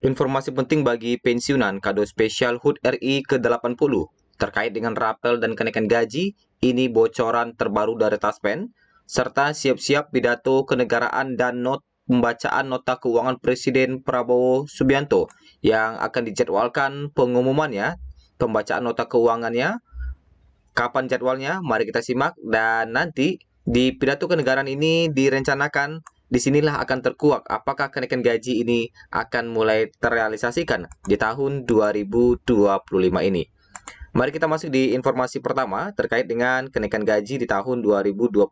Informasi penting bagi pensiunan kado spesial HUT RI ke-80 terkait dengan rapel dan kenaikan gaji. Ini bocoran terbaru dari Taspen, serta siap-siap pidato kenegaraan dan pembacaan nota keuangan Presiden Prabowo Subianto yang akan dijadwalkan pengumumannya, pembacaan nota keuangannya. Kapan jadwalnya? Mari kita simak. Dan nanti di pidato kenegaraan ini direncanakan, disinilah akan terkuak apakah kenaikan gaji ini akan mulai terrealisasikan di tahun 2025 ini. Mari kita masuk di informasi pertama terkait dengan kenaikan gaji di tahun 2025.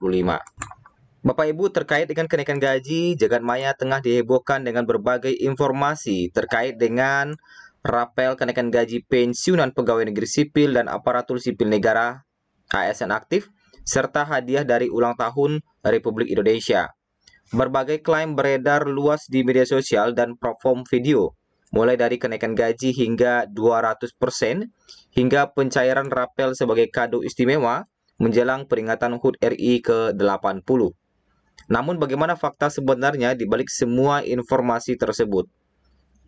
Bapak Ibu, terkait dengan kenaikan gaji, jagat maya tengah dihebohkan dengan berbagai informasi terkait dengan rapel kenaikan gaji pensiunan pegawai negeri sipil dan aparatur sipil negara ASN aktif, serta hadiah dari ulang tahun Republik Indonesia. Berbagai klaim beredar luas di media sosial dan platform video, mulai dari kenaikan gaji hingga 200%, hingga pencairan rapel sebagai kado istimewa menjelang peringatan HUT RI ke-80. Namun bagaimana fakta sebenarnya di balik semua informasi tersebut?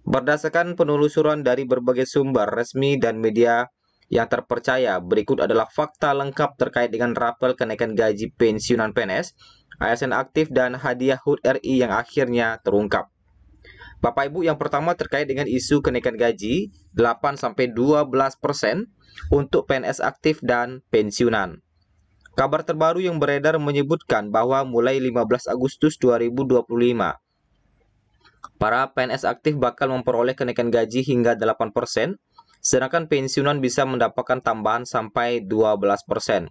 Berdasarkan penelusuran dari berbagai sumber resmi dan media yang terpercaya, berikut adalah fakta lengkap terkait dengan rapel kenaikan gaji pensiunan PNS, ASN aktif, dan hadiah HUT RI yang akhirnya terungkap. Bapak Ibu, yang pertama terkait dengan isu kenaikan gaji 8-12% untuk PNS aktif dan pensiunan. Kabar terbaru yang beredar menyebutkan bahwa mulai 15 Agustus 2025, para PNS aktif bakal memperoleh kenaikan gaji hingga 8%, sedangkan pensiunan bisa mendapatkan tambahan sampai 12%.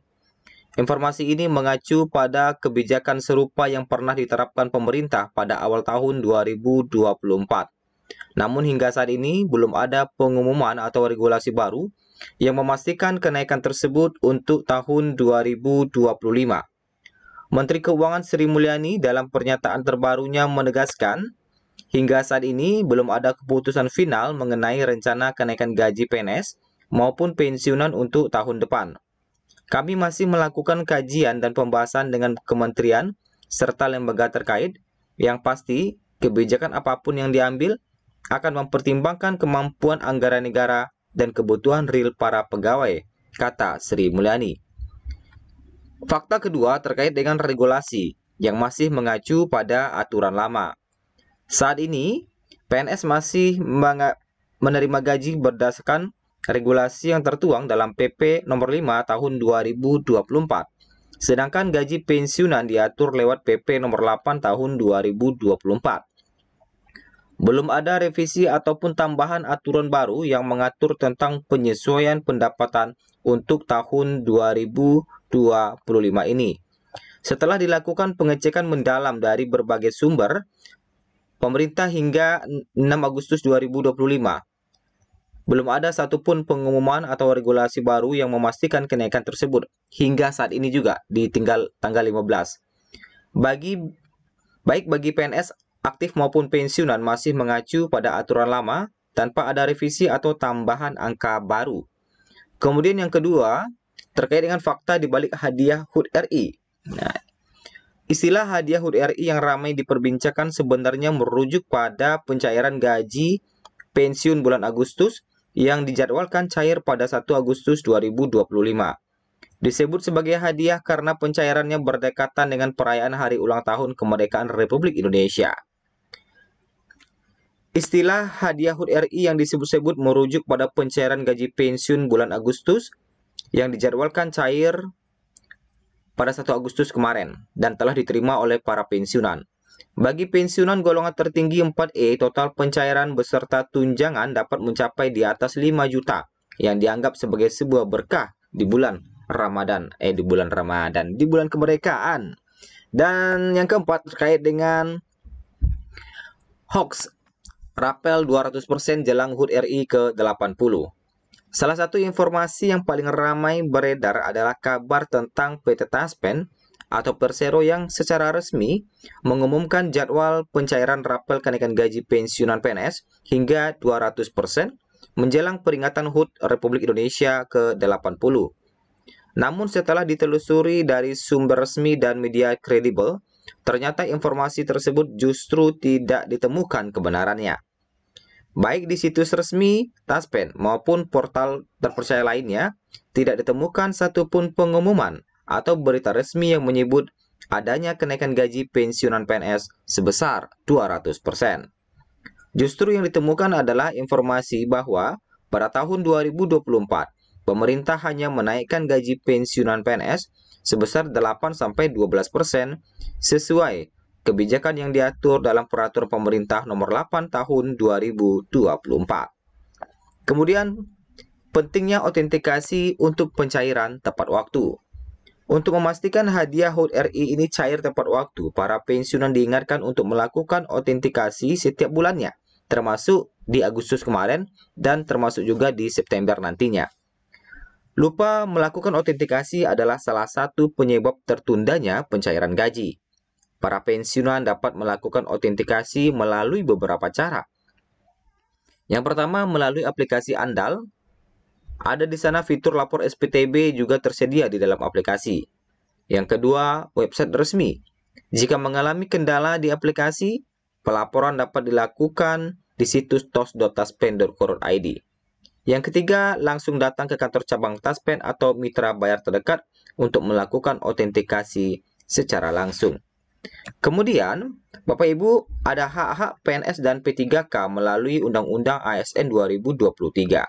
Informasi ini mengacu pada kebijakan serupa yang pernah diterapkan pemerintah pada awal tahun 2024. Namun hingga saat ini belum ada pengumuman atau regulasi baru yang memastikan kenaikan tersebut untuk tahun 2025. Menteri Keuangan Sri Mulyani dalam pernyataan terbarunya menegaskan, hingga saat ini belum ada keputusan final mengenai rencana kenaikan gaji PNS maupun pensiunan untuk tahun depan. Kami masih melakukan kajian dan pembahasan dengan kementerian serta lembaga terkait. Yang pasti, kebijakan apapun yang diambil akan mempertimbangkan kemampuan anggaran negara dan kebutuhan real para pegawai, kata Sri Mulyani. Fakta kedua terkait dengan regulasi yang masih mengacu pada aturan lama. Saat ini, PNS masih menerima gaji berdasarkan regulasi yang tertuang dalam PP Nomor 5 Tahun 2024. Sedangkan gaji pensiunan diatur lewat PP Nomor 8 Tahun 2024. Belum ada revisi ataupun tambahan aturan baru yang mengatur tentang penyesuaian pendapatan untuk tahun 2025 ini. Setelah dilakukan pengecekan mendalam dari berbagai sumber, pemerintah hingga 6 Agustus 2025, belum ada satupun pengumuman atau regulasi baru yang memastikan kenaikan tersebut. Hingga saat ini juga, di tanggal 15. Baik bagi PNS aktif maupun pensiunan masih mengacu pada aturan lama tanpa ada revisi atau tambahan angka baru. Kemudian yang kedua, terkait dengan fakta di balik hadiah HUT RI. Nah, istilah hadiah HUT RI yang ramai diperbincangkan sebenarnya merujuk pada pencairan gaji pensiun bulan Agustus yang dijadwalkan cair pada 1 Agustus 2025. Disebut sebagai hadiah karena pencairannya berdekatan dengan perayaan hari ulang tahun kemerdekaan Republik Indonesia. Istilah hadiah HUT RI yang disebut-sebut merujuk pada pencairan gaji pensiun bulan Agustus yang dijadwalkan cair pada 1 Agustus kemarin dan telah diterima oleh para pensiunan. Bagi pensiunan golongan tertinggi 4E, total pencairan beserta tunjangan dapat mencapai di atas 5 juta yang dianggap sebagai sebuah berkah di bulan Ramadan, di bulan kemerdekaan. Dan yang keempat terkait dengan hoax rapel 200% jelang HUT RI ke-80. Salah satu informasi yang paling ramai beredar adalah kabar tentang PT Taspen atau Persero yang secara resmi mengumumkan jadwal pencairan rapel kenaikan gaji pensiunan PNS hingga 200% menjelang peringatan HUT Republik Indonesia ke-80. Namun setelah ditelusuri dari sumber resmi dan media kredibel, ternyata informasi tersebut justru tidak ditemukan kebenarannya. Baik di situs resmi Taspen maupun portal terpercaya lainnya, tidak ditemukan satupun pengumuman atau berita resmi yang menyebut adanya kenaikan gaji pensiunan PNS sebesar 200%. Justru yang ditemukan adalah informasi bahwa pada tahun 2024, pemerintah hanya menaikkan gaji pensiunan PNS sebesar 8-12% sesuai kebijakan yang diatur dalam Peraturan Pemerintah Nomor 8 Tahun 2024. Kemudian, pentingnya autentikasi untuk pencairan tepat waktu. Untuk memastikan hadiah HUT RI ini cair tepat waktu, para pensiunan diingatkan untuk melakukan autentikasi setiap bulannya, termasuk di Agustus kemarin dan termasuk juga di September nantinya. Lupa melakukan autentikasi adalah salah satu penyebab tertundanya pencairan gaji. Para pensiunan dapat melakukan autentikasi melalui beberapa cara. Yang pertama, melalui aplikasi andal. Ada di sana fitur lapor SPTB juga tersedia di dalam aplikasi. Yang kedua, website resmi. Jika mengalami kendala di aplikasi, pelaporan dapat dilakukan di situs tos.taspen.co.id. Yang ketiga, langsung datang ke kantor cabang Taspen atau mitra bayar terdekat untuk melakukan autentikasi secara langsung. Kemudian, Bapak Ibu, ada hak-hak PNS dan P3K melalui Undang-Undang ASN 2023.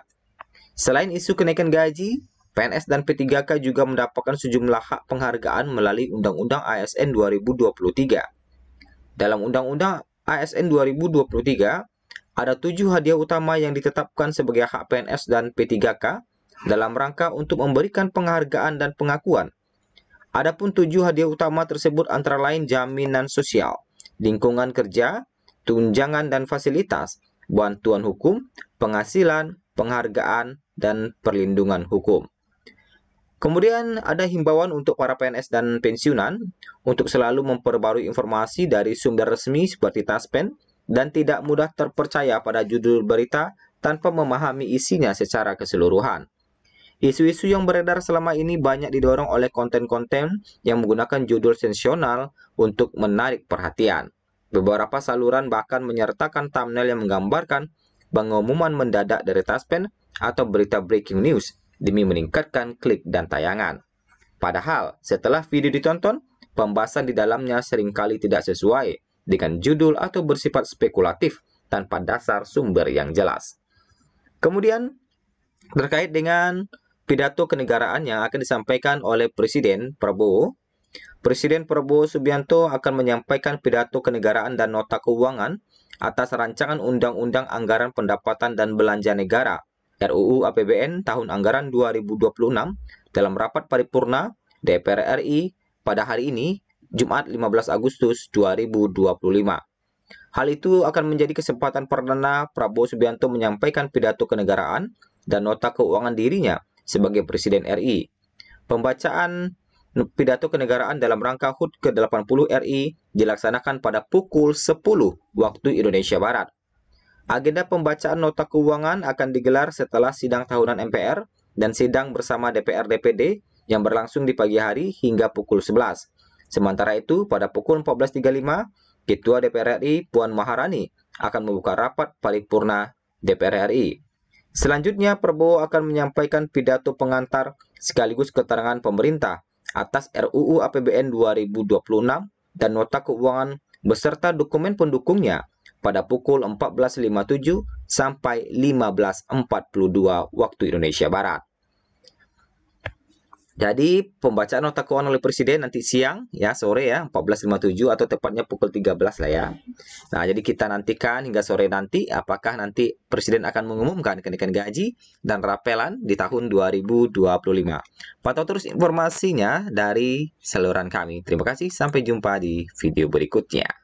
Selain isu kenaikan gaji, PNS dan P3K juga mendapatkan sejumlah hak penghargaan melalui Undang-Undang ASN 2023. Dalam Undang-Undang ASN 2023, ada 7 hadiah utama yang ditetapkan sebagai hak PNS dan P3K dalam rangka untuk memberikan penghargaan dan pengakuan. Adapun 7 hadiah utama tersebut antara lain jaminan sosial, lingkungan kerja, tunjangan dan fasilitas, bantuan hukum, penghasilan, penghargaan, dan perlindungan hukum. Kemudian ada himbauan untuk para PNS dan pensiunan untuk selalu memperbarui informasi dari sumber resmi seperti Taspen dan tidak mudah terpercaya pada judul berita tanpa memahami isinya secara keseluruhan. Isu-isu yang beredar selama ini banyak didorong oleh konten-konten yang menggunakan judul sensasional untuk menarik perhatian. Beberapa saluran bahkan menyertakan thumbnail yang menggambarkan pengumuman mendadak dari Taspen atau berita breaking news demi meningkatkan klik dan tayangan. Padahal, setelah video ditonton, pembahasan di dalamnya seringkali tidak sesuai dengan judul atau bersifat spekulatif tanpa dasar sumber yang jelas. Kemudian, terkait dengan pidato kenegaraan yang akan disampaikan oleh Presiden Prabowo Subianto akan menyampaikan pidato kenegaraan dan nota keuangan atas rancangan Undang-Undang Anggaran Pendapatan dan Belanja Negara RUU APBN tahun anggaran 2026 dalam rapat paripurna DPR RI pada hari ini, Jumat 15 Agustus 2025. Hal itu akan menjadi kesempatan perdana Prabowo Subianto menyampaikan pidato kenegaraan dan nota keuangan dirinya sebagai Presiden RI. Pembacaan pidato kenegaraan dalam rangka HUT ke-80 RI dilaksanakan pada pukul 10 waktu Indonesia Barat. Agenda pembacaan nota keuangan akan digelar setelah sidang tahunan MPR dan sidang bersama DPR DPD yang berlangsung di pagi hari hingga pukul 11. Sementara itu, pada pukul 14.35, Ketua DPR RI Puan Maharani akan membuka rapat paripurna DPR RI. Selanjutnya, Prabowo akan menyampaikan pidato pengantar sekaligus keterangan pemerintah atas RUU APBN 2026 dan nota keuangan beserta dokumen pendukungnya pada pukul 14.57 sampai 15.42 waktu Indonesia Barat. Jadi pembacaan nota keuangan oleh Presiden nanti siang ya, sore ya, 14.57 atau tepatnya pukul 13 lah ya. Nah, jadi kita nantikan hingga sore nanti apakah nanti Presiden akan mengumumkan kenaikan gaji dan rapelan di tahun 2025. Pantau terus informasinya dari saluran kami. Terima kasih, sampai jumpa di video berikutnya.